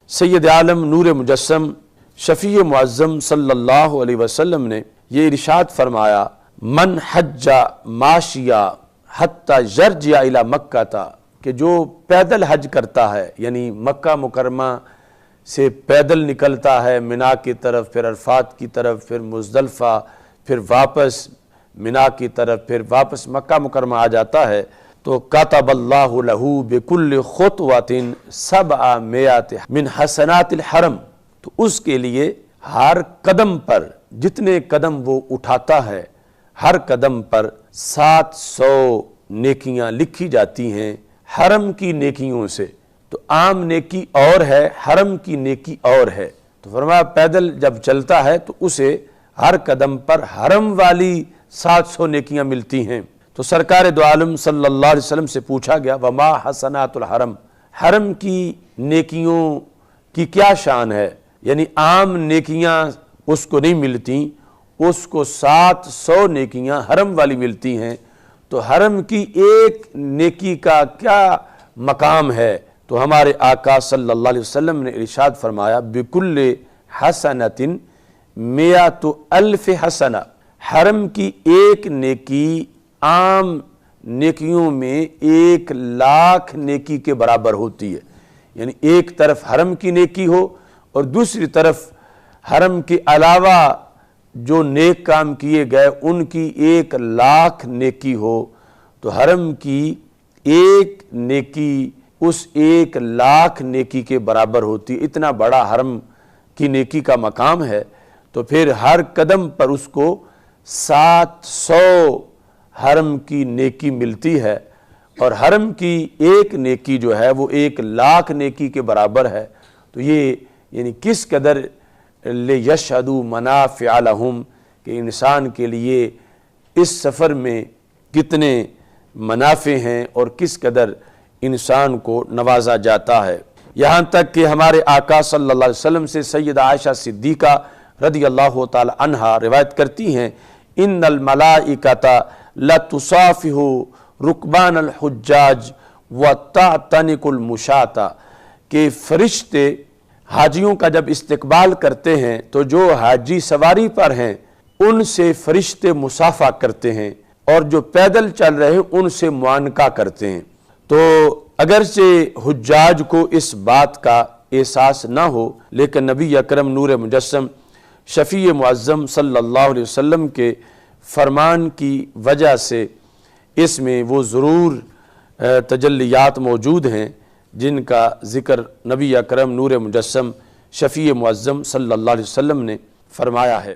سید عالم نور مجسم شفیع معظم صلی اللہ علیہ وسلم نے یہ ارشاد فرمایا، من حج ماشیا حتی یرجع الی مکہ تا، کہ جو پیدل حج کرتا ہے، یعنی مکہ مکرمہ سے پیدل نکلتا ہے منا کی طرف، پھر عرفات کی طرف، پھر مزدلفہ، پھر واپس منا کی طرف، پھر واپس مکہ مکرمہ آ جاتا ہے، تو کتب اللہ لہ بکل خطوۃ 700 من حسنات الحرم، تو اس کے لیے ہر قدم پر جتنے قدم وہ اٹھاتا ہے، ہر قدم پر 700 نیکیاں لکھی جاتی ہیں حرم کی نیکیوں سے۔ تو عام نیکی اور ہے، حرم کی نیکی اور ہے۔ تو فرمایا پیدل جب چلتا ہے تو اسے ہر قدم پر حرم والی 700 نیکیاں ملتی ہیں۔ تو سرکار دو عالم صلی اللہ علیہ وسلم سے پوچھا گیا، وما حسنات الحرم، حرم کی نیکیوں کی کیا شان ہے؟ یعنی عام نیکیاں اس کو نہیں ملتی، اس کو 700 نیکیاں حرم والی ملتی ہیں۔ تو حرم کی ایک نیکی کا کیا مقام ہے؟ تو ہمارے آقا صلی اللہ علیہ وسلم نے ارشاد فرمایا، بکل حسنۃ 100,000 حسنہ، حرم کی ایک نیکی عام نیکیوں میں 1,00,000 نیکی کے برابر ہوتی ہے۔ یعنی ایک طرف حرم کی نیکی ہو اور دوسری طرف حرم کے علاوہ جو نیک کام کیے گئے ان کی 1,00,000 نیکی ہو، تو حرم کی ایک نیکی اس 1,00,000 نیکی کے برابر ہوتی ہے۔ اتنا بڑا حرم کی نیکی کا مقام ہے، تو پھر ہر قدم پر اس کو 700 حرم کی نیکی ملتی ہے، اور حرم کی ایک نیکی جو ہے وہ 1,00,000 نیکی کے برابر ہے۔ تو یہ یعنی کس قدر لِیَشْهَدُوا مَنَافِعَ لَهُمْ، کہ انسان کے لیے اس سفر میں کتنے منافع ہیں اور کس قدر انسان کو نوازا جاتا ہے۔ یہاں تک کہ ہمارے آقا صلی اللہ علیہ وسلم سے سیدہ عائشہ صدیقہ رضی اللہ تعالی عنہا روایت کرتی ہیں، ان الملائکۃ لتصافح رکبان الحجاج وتعتنق المشاة، کہ فرشتے حاجیوں کا جب استقبال کرتے ہیں تو جو حاجی سواری پر ہیں ان سے فرشتے مصافحہ کرتے ہیں، اور جو پیدل چل رہے ہیں ان سے معانقہ کرتے ہیں۔ تو اگرچہ حجاج کو اس بات کا احساس نہ ہو، لیکن نبی اکرم نور مجسم شفیع معظم صلی اللہ علیہ وسلم کے فرمان کی وجہ سے اس میں وہ ضرور تجلیات موجود ہیں جن کا ذکر نبی اکرم نور مجسم شفیع معظم صلی اللہ علیہ وسلم نے فرمایا ہے۔